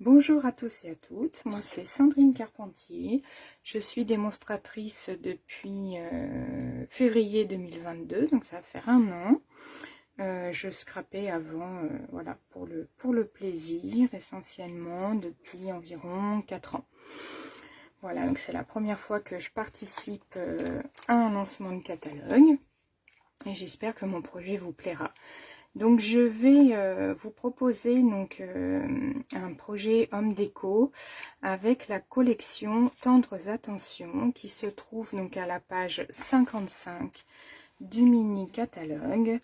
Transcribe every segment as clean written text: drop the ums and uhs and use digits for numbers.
Bonjour à tous et à toutes, moi c'est Sandrine Carpentier, je suis démonstratrice depuis février 2022, donc ça va faire un an. Je scrapais avant, voilà, pour le plaisir essentiellement depuis environ 4 ans. Voilà, donc c'est la première fois que je participe à un lancement de catalogue et j'espère que mon projet vous plaira. Donc je vais vous proposer donc un projet homme déco avec la collection Tendres Attentions qui se trouve donc à la page 55 du mini catalogue.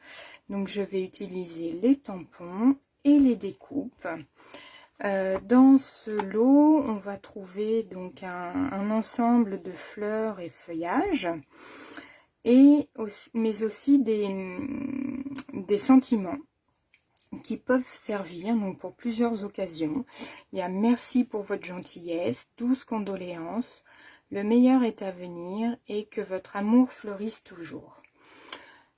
Donc je vais utiliser les tampons et les découpes. Dans ce lot, on va trouver donc un ensemble de fleurs et feuillages, mais aussi des sentiments qui peuvent servir donc pour plusieurs occasions. Il y a merci pour votre gentillesse, douces condoléances, le meilleur est à venir et que votre amour fleurisse toujours.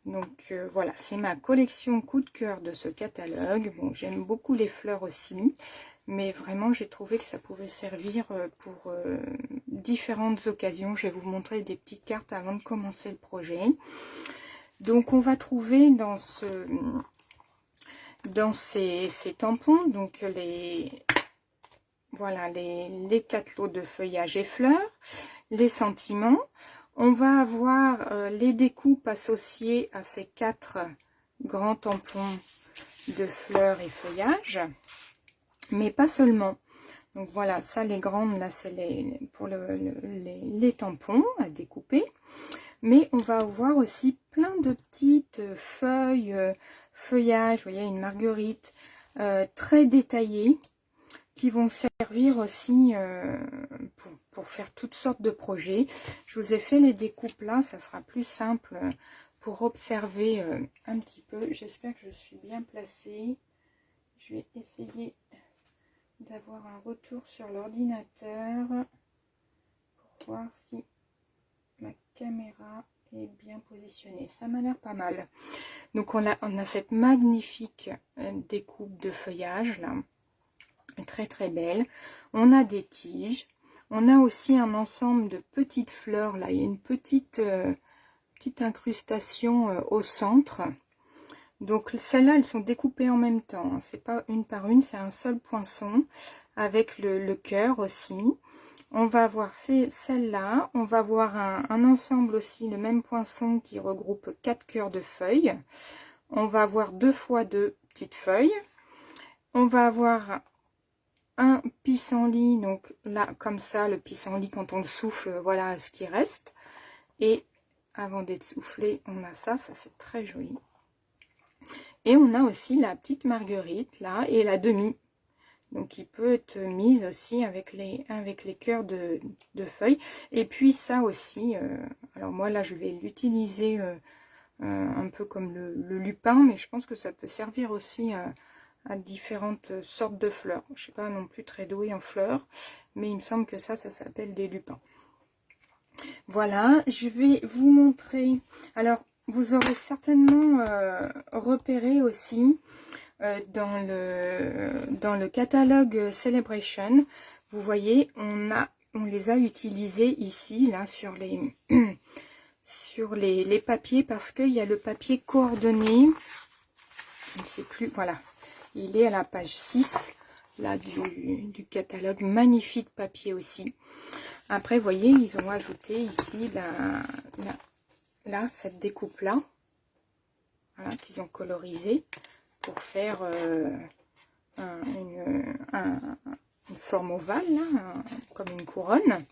Donc voilà, c'est ma collection coup de cœur de ce catalogue. Bon, j'aime beaucoup les fleurs aussi, mais vraiment j'ai trouvé que ça pouvait servir pour différentes occasions. Je vais vous montrer des petites cartes avant de commencer le projet. Donc on va trouver dans ces tampons donc voilà les 4 lots de feuillage et fleurs, les sentiments. On va avoir les découpes associées à ces 4 grands tampons de fleurs et feuillage, mais pas seulement. Donc voilà, ça les grandes là c'est pour les tampons à découper, mais on va avoir aussi plein de petites feuilles, feuillages, vous voyez une marguerite très détaillée qui vont servir aussi pour faire toutes sortes de projets. Je vous ai fait les découpes là, ça sera plus simple pour observer un petit peu. J'espère que je suis bien placée. Je vais essayer d'avoir un retour sur l'ordinateur pour voir si ma caméra est bien positionnée. Ça m'a l'air pas mal. Donc on a cette magnifique découpe de feuillage là, très très belle. On a des tiges, on a aussi un ensemble de petites fleurs là, il y a une petite incrustation au centre. Donc celles-là elles sont découpées en même temps, c'est pas une par une, c'est un seul poinçon avec le cœur aussi. On va avoir celle-là, on va avoir un ensemble aussi, le même poinçon qui regroupe 4 cœurs de feuilles. On va avoir 2 fois 2 petites feuilles. On va avoir un pissenlit, donc là comme ça, le pissenlit quand on le souffle, voilà ce qui reste. Et avant d'être soufflé, on a ça c'est très joli. Et on a aussi la petite marguerite là et la demi. Donc qui peut être mise aussi avec les cœurs de feuilles. Et puis ça aussi, alors moi là je vais l'utiliser un peu comme le lupin, mais je pense que ça peut servir aussi à différentes sortes de fleurs. Je ne suis pas non plus très douée en fleurs, mais il me semble que ça s'appelle des lupins. Voilà, je vais vous montrer. Alors vous aurez certainement repéré aussi dans le catalogue Celebration, vous voyez, on les a utilisés ici, là, sur les papiers, parce qu'il y a le papier coordonné, je ne sais plus, voilà, il est à la page 6, là, du catalogue, magnifique papier aussi. Après, vous voyez, ils ont ajouté ici, là, cette découpe-là, voilà, qu'ils ont colorisé, pour faire une forme ovale, là, comme une couronne.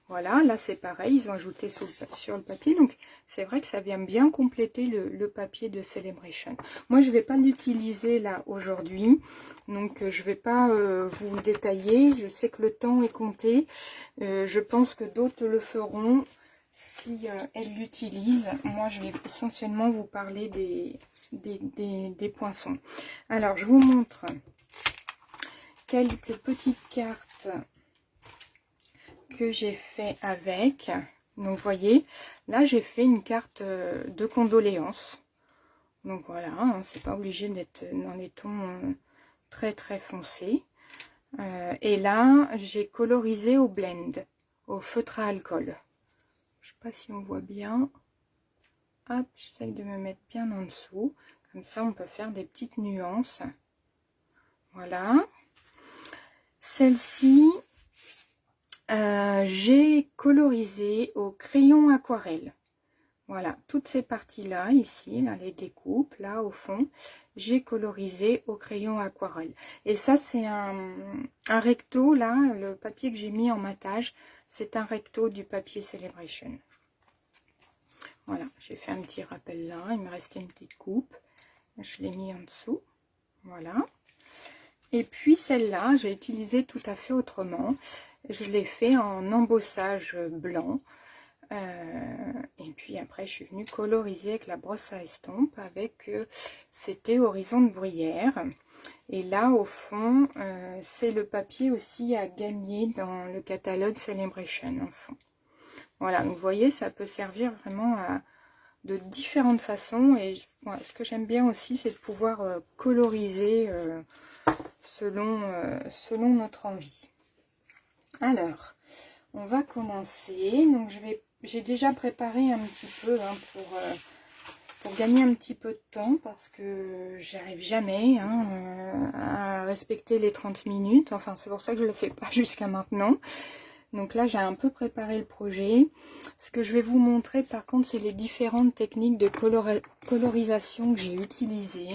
Voilà, là c'est pareil, ils ont ajouté sur le papier. Donc c'est vrai que ça vient bien compléter le papier de Celebration. Moi je ne vais pas l'utiliser là aujourd'hui, donc je ne vais pas vous le détailler. Je sais que le temps est compté. Je pense que d'autres le feront si elles l'utilisent. Moi je vais essentiellement vous parler des poinçons. Alors je vous montre quelques petites cartes que j'ai fait avec. Donc vous voyez, là j'ai fait une carte de condoléances. Donc voilà, hein, c'est pas obligé d'être dans les tons très très foncés. Et là, j'ai colorisé au blend, au feutre à alcool. Je ne sais pas si on voit bien. Hop, j'essaye de me mettre bien en dessous. Comme ça, on peut faire des petites nuances. Voilà. Celle-ci, j'ai colorisé au crayon aquarelle. Voilà, toutes ces parties-là, ici, là, les découpes, là, au fond, j'ai colorisé au crayon aquarelle. Et ça, c'est un recto, là, le papier que j'ai mis en matage, c'est un recto du papier Celebration. Voilà, j'ai fait un petit rappel là, il me restait une petite coupe. Je l'ai mis en dessous, voilà. Et puis celle-là, j'ai utilisé tout à fait autrement. Je l'ai fait en embossage blanc. Et puis après je suis venue coloriser avec la brosse à estompe avec c'était Horizon de Bruyère, et là au fond c'est le papier aussi à gagner dans le catalogue Celebration en fond. Voilà, donc vous voyez, ça peut servir vraiment de différentes façons, et ouais, ce que j'aime bien aussi, c'est de pouvoir coloriser selon notre envie. Alors on va commencer. Donc j'ai déjà préparé un petit peu hein, pour gagner un petit peu de temps, parce que j'arrive jamais hein, à respecter les 30 minutes. Enfin, c'est pour ça que je ne le fais pas jusqu'à maintenant. Donc là, j'ai un peu préparé le projet. Ce que je vais vous montrer, par contre, c'est les différentes techniques de colorisation que j'ai utilisées.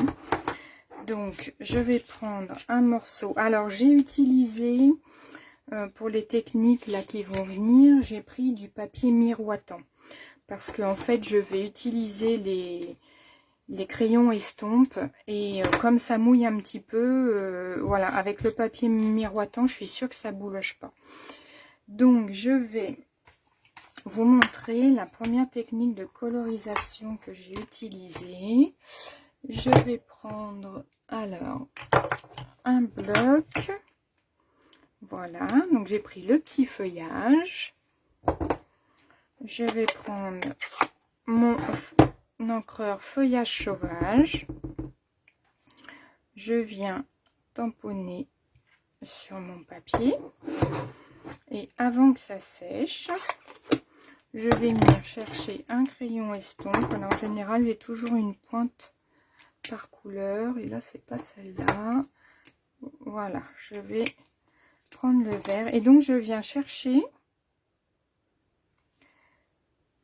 Donc, je vais prendre un morceau. Alors, j'ai utilisé... pour les techniques là qui vont venir, j'ai pris du papier miroitant, parce que en fait je vais utiliser les crayons estompes, et comme ça mouille un petit peu, voilà, avec le papier miroitant je suis sûre que ça bouloche pas. Donc je vais vous montrer la première technique de colorisation que j'ai utilisée. Je vais prendre alors un bloc. Voilà, donc j'ai pris le petit feuillage. Je vais prendre mon encreur feuillage sauvage. Je viens tamponner sur mon papier. Et avant que ça sèche, je vais venir chercher un crayon estompe. Alors en général, j'ai toujours une pointe par couleur. Et là, c'est pas celle-là. Voilà, je vais prendre le vert, et donc je viens chercher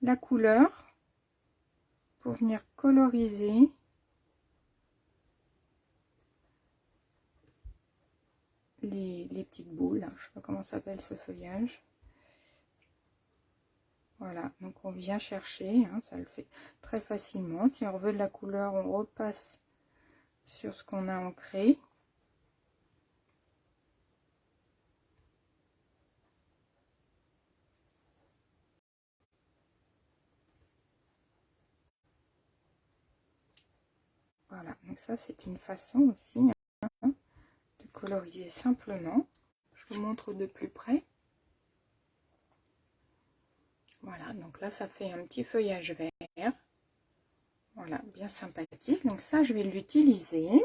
la couleur pour venir coloriser les petites boules. Je sais pas comment s'appelle ce feuillage. Voilà, donc on vient chercher, hein, ça le fait très facilement. Si on veut de la couleur, on repasse sur ce qu'on a ancré. Voilà, donc ça c'est une façon aussi hein, de coloriser simplement. Je vous montre de plus près. Voilà, donc là ça fait un petit feuillage vert. Voilà, bien sympathique. Donc ça, je vais l'utiliser.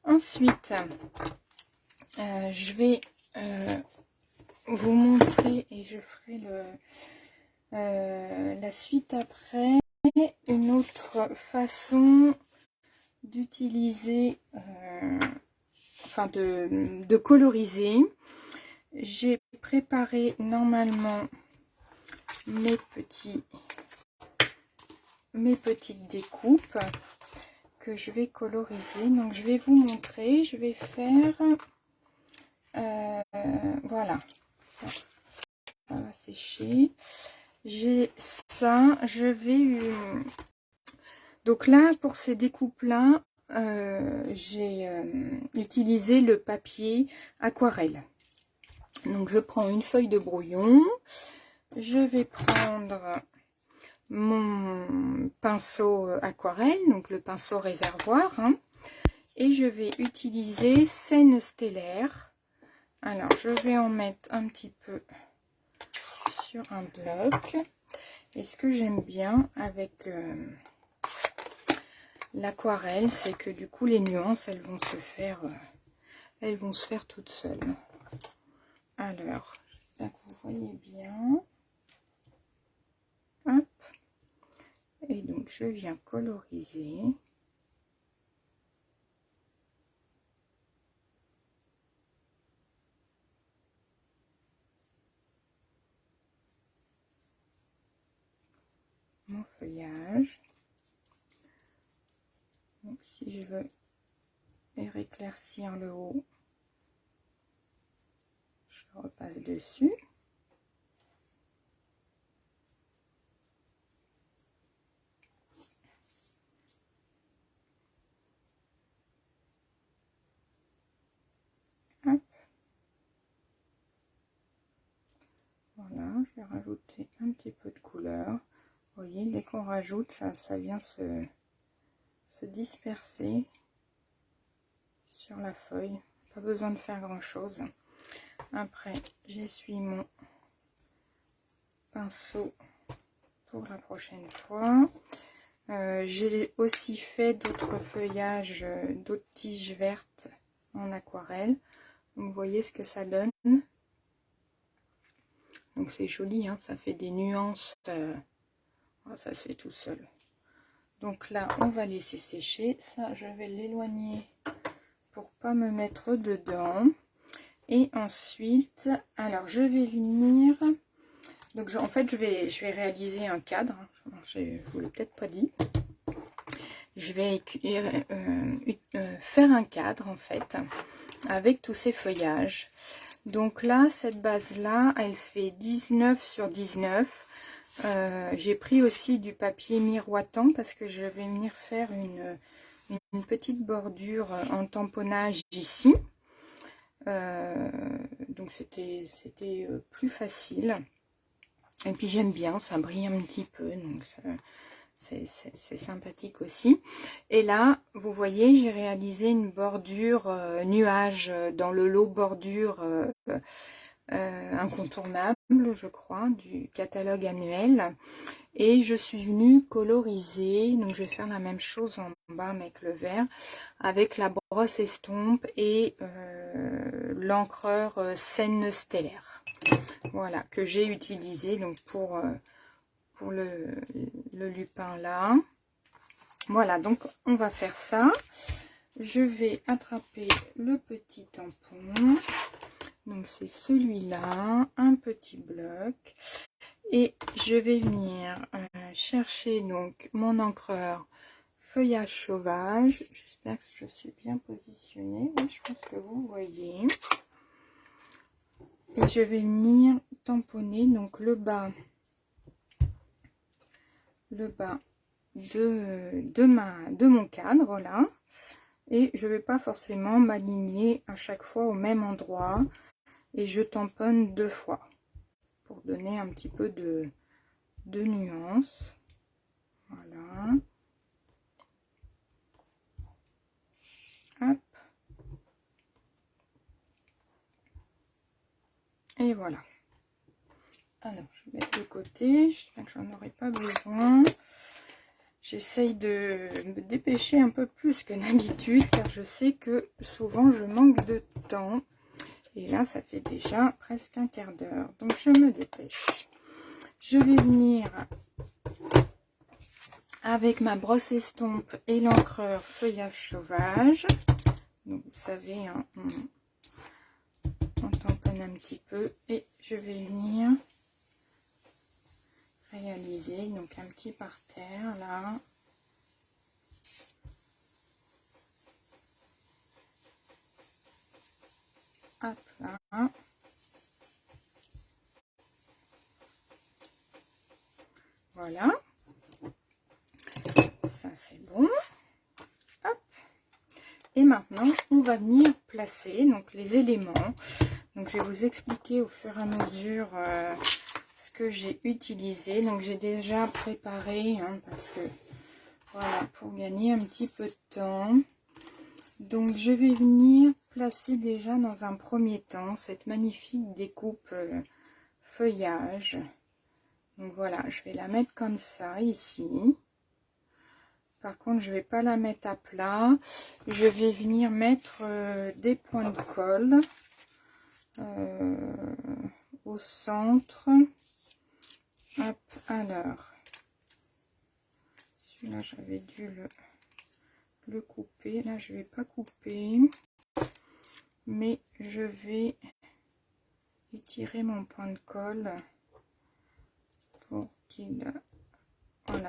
Ensuite, je vais vous montrer, et je ferai la suite après, une autre façon d'utiliser, enfin de coloriser. J'ai préparé normalement mes petites découpes que je vais coloriser. Donc je vais vous montrer, je vais faire voilà, ça va sécher. J'ai ça, je vais donc là pour ces découpes là j'ai utilisé le papier aquarelle. Donc je prends une feuille de brouillon, je vais prendre mon pinceau aquarelle, donc le pinceau réservoir, hein, et je vais utiliser Scène stellaire. Alors je vais en mettre un petit peu sur un bloc. Et ce que j'aime bien avec l'aquarelle, c'est que du coup les nuances elles vont se faire elles vont se faire toutes seules. Alors, j'espère que vous voyez bien. Hop. Et donc, je viens coloriser. Mon feuillage. Donc, si je veux éclaircir le haut, je repasse dessus. Hop. Voilà, je vais rajouter un petit peu de couleur. Vous voyez, dès qu'on rajoute, ça vient se disperser sur la feuille. Pas besoin de faire grand chose. Après, j'essuie mon pinceau pour la prochaine fois. J'ai aussi fait d'autres feuillages, d'autres tiges vertes en aquarelle. Donc, vous voyez ce que ça donne. Donc c'est joli, hein, ça fait des nuances. Ça se fait tout seul. Donc là, on va laisser sécher. Ça, je vais l'éloigner pour pas me mettre dedans. Et ensuite, alors je vais venir. Donc en fait, je vais réaliser un cadre. Je vous l'ai peut-être pas dit. Je vais faire un cadre en fait avec tous ces feuillages. Donc là, cette base là, elle fait 19 sur 19. J'ai pris aussi du papier miroitant parce que je vais venir faire une petite bordure en tamponnage ici. Donc c'était plus facile. Et puis j'aime bien, ça brille un petit peu, donc c'est sympathique aussi. Et là, vous voyez, j'ai réalisé une bordure nuage dans le lot bordure incontournable, je crois, du catalogue annuel. Et je suis venue coloriser, donc je vais faire la même chose en bas avec le vert, avec la brosse estompe et l'encreur Scène Stellaire. Voilà, que j'ai utilisé donc pour le lupin là. Voilà, donc on va faire ça. Je vais attraper le petit tampon. Donc c'est celui-là, un petit bloc. Et je vais venir chercher donc mon encreur feuillage sauvage. J'espère que je suis bien positionnée. Oui, je pense que vous voyez. Et je vais venir tamponner donc le bas de mon cadre là. Et je ne vais pas forcément m'aligner à chaque fois au même endroit. Et je tamponne 2 fois pour donner un petit peu de nuance. Voilà. Hop. Et voilà. Alors, je vais mettre de côté. J'espère que j'en aurai pas besoin. J'essaye de me dépêcher un peu plus que d'habitude, car je sais que souvent je manque de temps. Et là, ça fait déjà presque un quart d'heure. Donc, je me dépêche. Je vais venir avec ma brosse estompe et l'encreur feuillage sauvage. Donc, vous savez, hein, on tamponne un petit peu. Et je vais venir réaliser donc un petit parterre là. Hop là. Voilà. Ça c'est bon. Hop. Et maintenant on va venir placer donc les éléments. Donc je vais vous expliquer au fur et à mesure ce que j'ai utilisé. Donc j'ai déjà préparé hein, parce que voilà, pour gagner un petit peu de temps. Donc je vais venir placer déjà dans un premier temps cette magnifique découpe feuillage. Donc voilà, je vais la mettre comme ça ici. Par contre, je vais pas la mettre à plat. Je vais venir mettre des points de colle au centre. Hop, alors. Celui-là, j'avais dû le couper. Là, je vais pas couper. Mais je vais étirer mon point de colle pour qu'il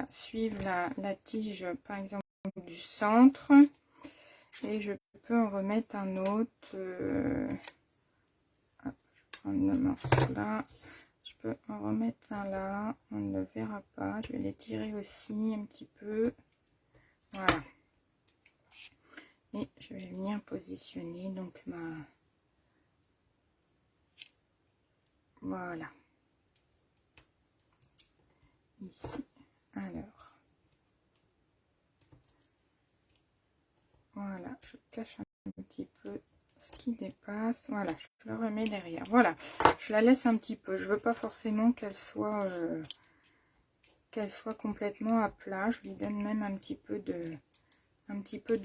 suive la tige, par exemple, du centre. Et je peux en remettre un autre. Hop, je vais prendre le morceau là. Je peux en remettre un là. On ne le verra pas. Je vais l'étirer aussi un petit peu. Voilà. Et je vais venir positionner donc voilà. Ici. Alors. Voilà. Je cache un petit peu ce qui dépasse. Voilà. Je le remets derrière. Voilà. Je la laisse un petit peu. Je veux pas forcément qu'elle soit complètement à plat. Je lui donne même un petit peu de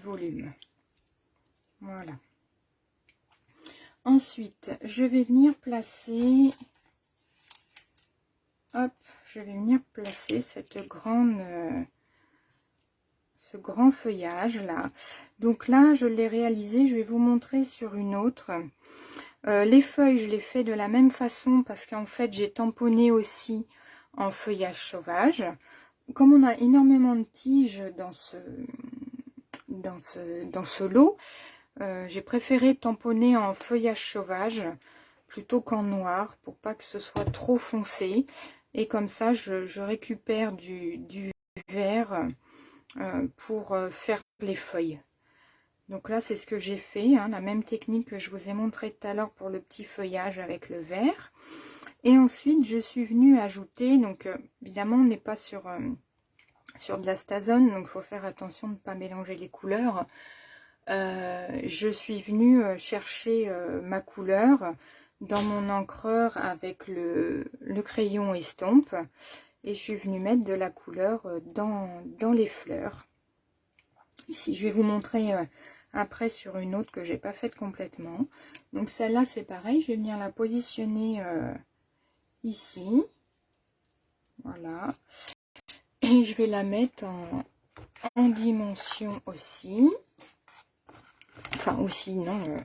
volume. Voilà. Ensuite, je vais venir placer, hop, je vais venir placer cette grande, ce grand feuillage là. Donc là, je l'ai réalisé, je vais vous montrer sur une autre. Les feuilles, je les fais de la même façon parce qu'en fait, j'ai tamponné aussi en feuillage sauvage. Comme on a énormément de tiges dans ce lot, j'ai préféré tamponner en feuillage sauvage plutôt qu'en noir pour pas que ce soit trop foncé. Et comme ça, je récupère du vert pour faire les feuilles. Donc là, c'est ce que j'ai fait, hein, la même technique que je vous ai montré tout à l'heure pour le petit feuillage avec le vert. Et ensuite, je suis venue ajouter, donc évidemment, on n'est pas sur de la stazone, donc il faut faire attention de ne pas mélanger les couleurs. Je suis venue chercher ma couleur dans mon encreur avec le crayon estompe et je suis venue mettre de la couleur dans les fleurs. Ici, je vais vous montrer après sur une autre que j'ai pas faite complètement. Donc celle-là, c'est pareil, je vais venir la positionner ici. Voilà. Et je vais la mettre en dimension aussi. Enfin aussi, non,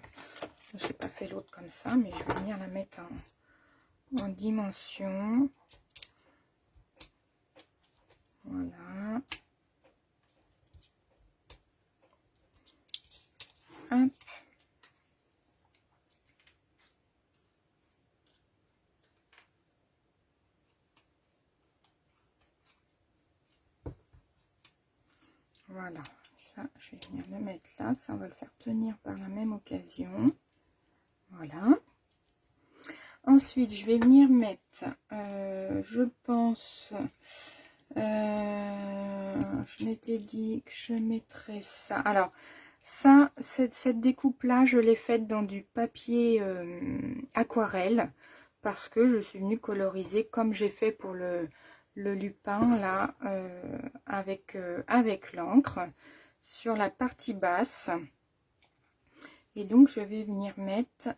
je n'ai pas fait l'autre comme ça, mais je vais venir la mettre en dimension. Voilà. Hop. Voilà, ça, je vais venir le mettre là. Ça, on va le faire tenir par la même occasion. Voilà. Ensuite, je vais venir mettre, je pense, je m'étais dit que je mettrais ça. Alors, ça, cette découpe-là, je l'ai faite dans du papier aquarelle parce que je suis venue coloriser comme j'ai fait pour le lupin là avec l'encre sur la partie basse. Et donc, je vais venir mettre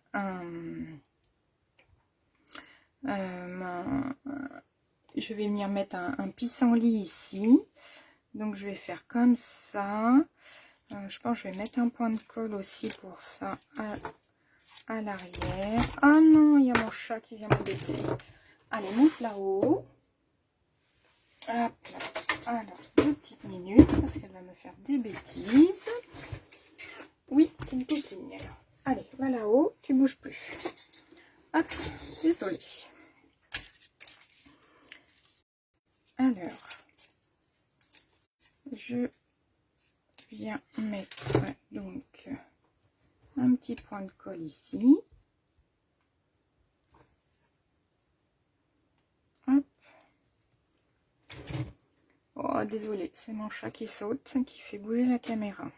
je vais venir mettre un pissenlit ici. Donc je vais faire comme ça. Je pense que je vais mettre un point de colle aussi pour ça à l'arrière. Ah non, il y a mon chat qui vient m'embêter. Allez, monte là-haut. Hop là. Alors, 2 petites minutes parce qu'elle va me faire des bêtises. Oui, c'est une coquine. Allez, va là-haut, tu bouges plus. Hop, désolée. Alors, je viens mettre donc un petit point de colle ici. Hop. Oh, désolé, c'est mon chat qui saute, qui fait bouger la caméra.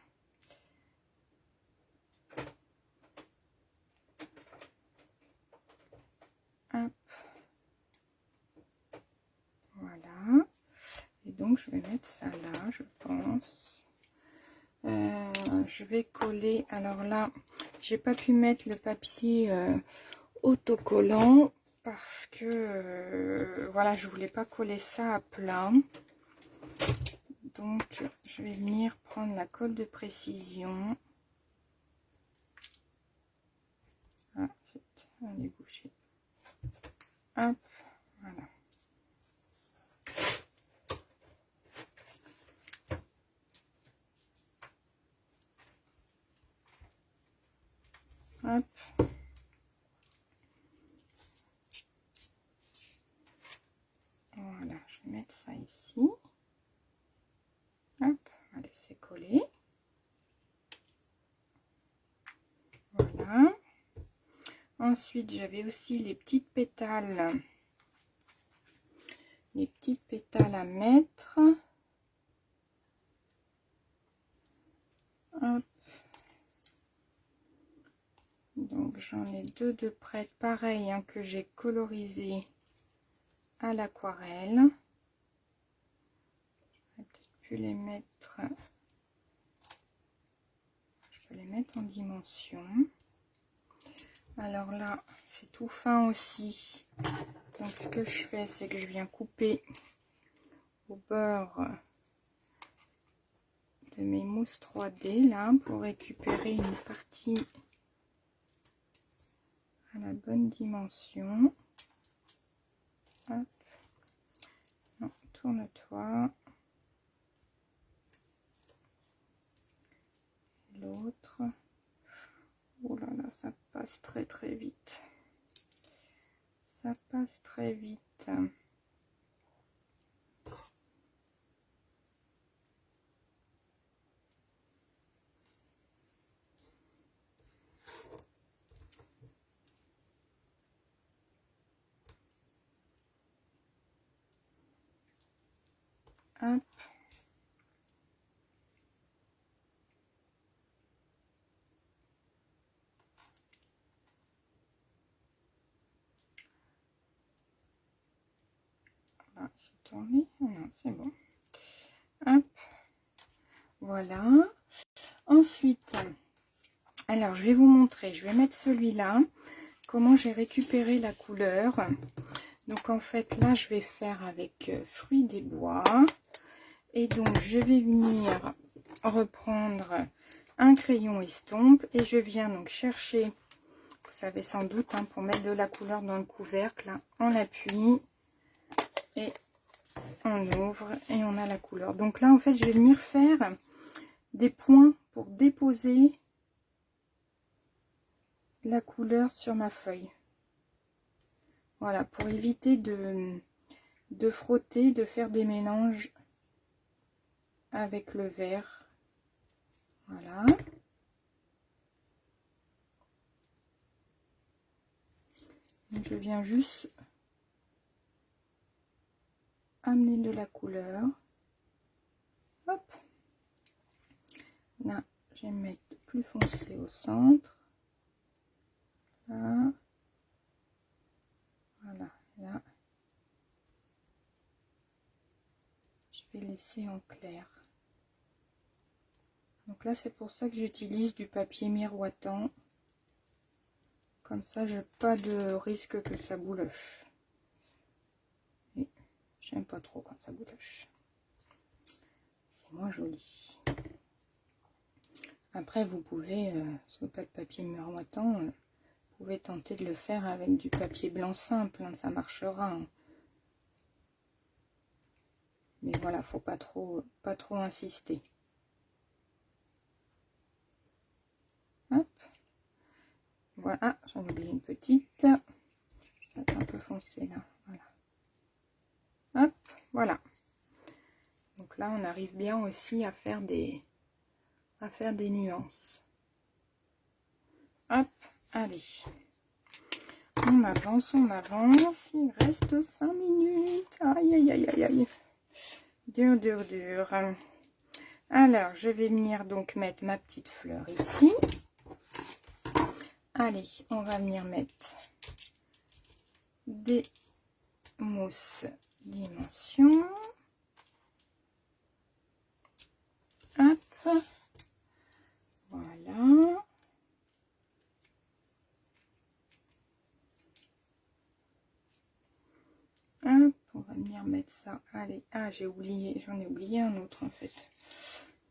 Hop. Voilà. Et donc, je vais mettre ça là, je pense. je vais coller. Alors là, j'ai pas pu mettre le papier autocollant parce que voilà, je voulais pas coller ça à plat. Donc je vais venir prendre la colle de précision. Ah, elle est bouchée. Hop, voilà. Hop. Voilà, je vais mettre ça ici. Hop, on va laisser coller. Voilà. Ensuite, j'avais aussi les petites pétales. Les petites pétales à mettre. Hop. Donc, j'en ai deux de près, pareil, hein, que j'ai colorisé à l'aquarelle. Je vais peut-être plus les mettre. Je peux les mettre en dimension. Alors là, c'est tout fin aussi. Donc ce que je fais, c'est que je viens couper au bord de mes mousses 3D là pour récupérer une partie à la bonne dimension. Hop. Non, tourne-toi. L'autre. Oh là là, ça passe très très vite. Ça passe très vite. Hop. Ah, c'est tourné. Non, c'est bon. Hop. Voilà. Ensuite, alors je vais vous montrer. Je vais mettre celui-là. Comment j'ai récupéré la couleur. Donc en fait là je vais faire avec fruits des bois. Et donc je vais venir reprendre un crayon estompe. Et je viens donc chercher, vous savez sans doute, hein, pour mettre de la couleur dans le couvercle, hein, on appuie et on ouvre et on a la couleur. Donc là en fait je vais venir faire des points pour déposer la couleur sur ma feuille. Voilà, pour éviter de frotter, de faire des mélanges avec le vert. Voilà. Donc je viens juste amener de la couleur. Hop. Là, je vais mettre plus foncé au centre. Là. Voilà. Là. Je vais laisser en clair. Donc là, c'est pour ça que j'utilise du papier miroitant. Comme ça, j'ai pas de risque que ça bouloche. Et j'aime pas trop quand ça bouloche. C'est moins joli. Après, vous pouvez, si vous n'avez pas de papier miroitant, vous pouvez tenter de le faire avec du papier blanc simple, hein, ça marchera. Hein. Mais voilà, faut pas trop insister. Hop. Voilà, ah, j'en oublie une petite. Ça va être un peu foncé là. Voilà. Hop, voilà. Donc là, on arrive bien aussi à faire des nuances. Hop, allez. On avance, on avance. Il reste 5 minutes. Aïe, aïe, aïe, aïe, aïe. Dur, dur, dur. Alors, je vais venir donc mettre ma petite fleur ici. Allez, on va venir mettre des mousses dimension. Hop. venir mettre ça. Allez, ah, j'ai oublié, j'en ai oublié un autre en fait.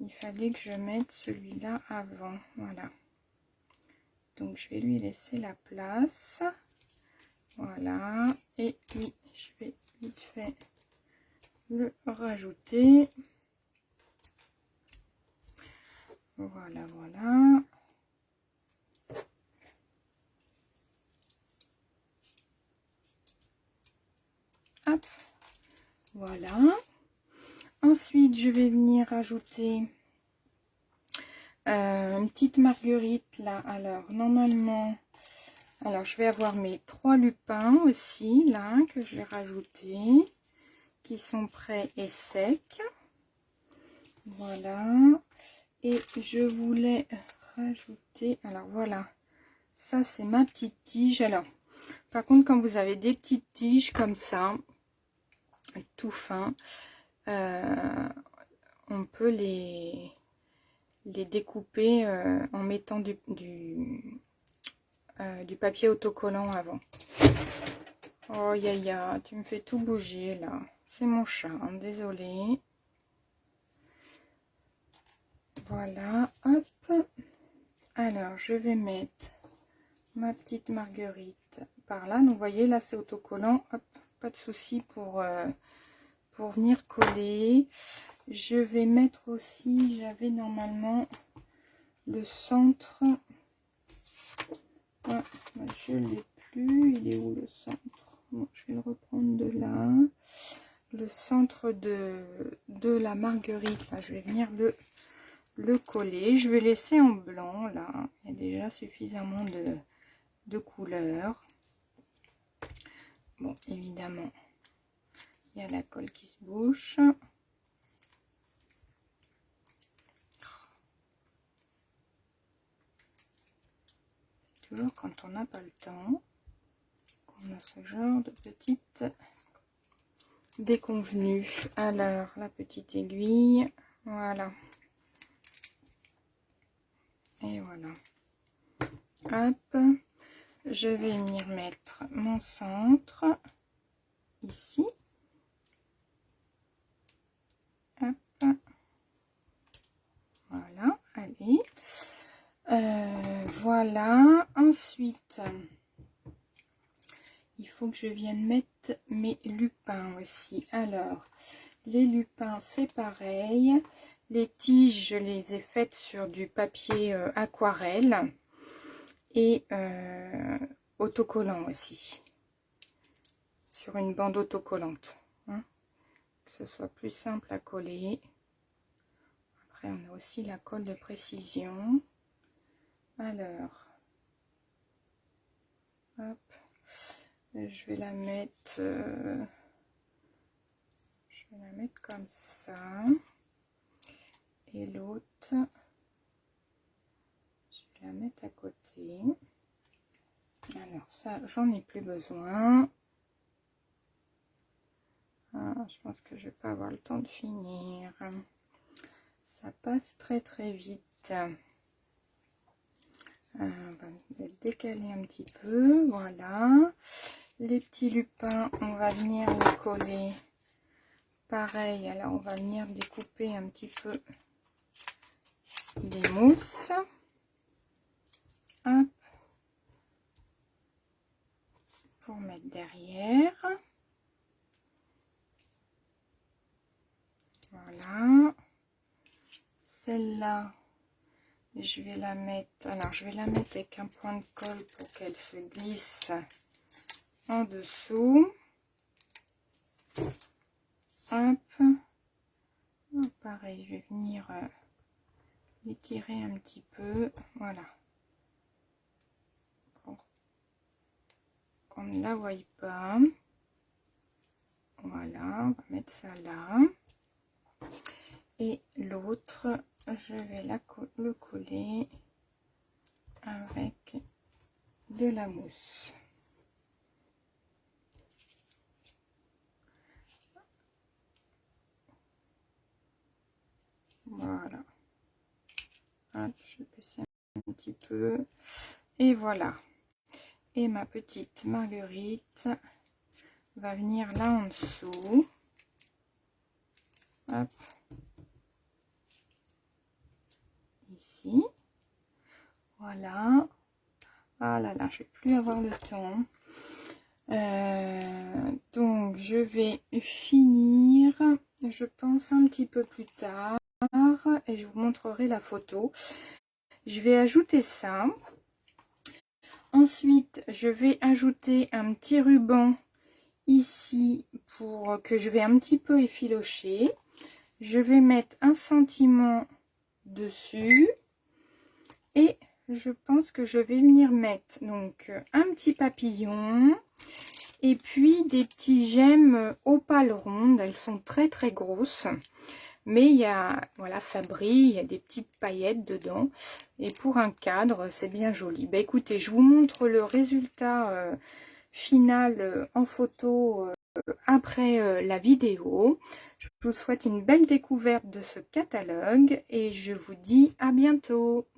Il fallait que je mette celui-là avant. Voilà. Donc, je vais lui laisser la place. Voilà. Et puis, je vais vite fait le rajouter. Voilà, voilà. Hop. Voilà. Ensuite, je vais venir rajouter une petite marguerite là. Alors, normalement, alors je vais avoir mes 3 lupins aussi là que je vais rajouter, qui sont prêts et secs. Voilà. Et je voulais rajouter, alors voilà, ça c'est ma petite tige. Alors, par contre, quand vous avez des petites tiges comme ça, tout fin, on peut les découper en mettant du papier autocollant avant. Oh Yaya, tu me fais tout bouger là. C'est mon chat, hein, désolé. Voilà, hop. Alors, je vais mettre ma petite marguerite par là. Donc, vous voyez, là, c'est autocollant. Hop, pas de souci pour venir coller. Je vais mettre aussi, j'avais normalement le centre. Ah, je ne l'ai plus. Il est où le centre? Bon, je vais le reprendre de là. Le centre de la marguerite, là, je vais venir le coller. Je vais laisser en blanc, là. Il y a déjà suffisamment de couleurs. Bon, évidemment, il y a la colle qui se bouche. C'est toujours quand on n'a pas le temps qu'on a ce genre de petite déconvenue. Alors, la petite aiguille, voilà. Et voilà. Hop, je vais venir mettre mon centre ici. Hop. Voilà, allez. Voilà. Ensuite, il faut que je vienne mettre mes lupins aussi. Alors, les lupins, c'est pareil. Les tiges, je les ai faites sur du papier aquarelle et autocollant aussi. Sur une bande autocollante. Hein, que ce soit plus simple à coller. Après, on a aussi la colle de précision. Alors, hop, je vais la mettre... comme ça. Et l'autre, je vais la mettre à côté. Alors ça, j'en ai plus besoin. Ah, je pense que je vais pas avoir le temps de finir. Ça passe très très vite. On va décaler un petit peu. Voilà. Les petits lupins, on va venir les coller. Pareil, alors on va venir découper un petit peu des mousses. Hop. Pour mettre derrière. Voilà. Celle-là, je vais la mettre, alors je vais la mettre avec un point de colle pour qu'elle se glisse en dessous. Hop. Pareil, je vais venir l'étirer un petit peu. Voilà. Pour qu'on ne la voie pas. Voilà, on va mettre ça là. Et l'autre, je vais le coller avec de la mousse. Voilà. Hop, je vais baisser un petit peu. Et voilà. Et ma petite marguerite, va venir là en dessous. Hop. Ici. Voilà. Ah là là, je vais plus avoir le temps. Donc, je vais finir, je pense, un petit peu plus tard. Et je vous montrerai la photo. Je vais ajouter ça. Ensuite, je vais ajouter un petit ruban ici pour que je vais un petit peu effilocher. Je vais mettre un sentiment dessus et je pense que je vais venir mettre donc un petit papillon et puis des petits gemmes opales rondes. Elles sont très très grosses, mais il y a, voilà, ça brille, il y a des petites paillettes dedans et pour un cadre c'est bien joli. Bah écoutez, je vous montre le résultat final en photo après la vidéo. Je vous souhaite une belle découverte de ce catalogue et je vous dis à bientôt.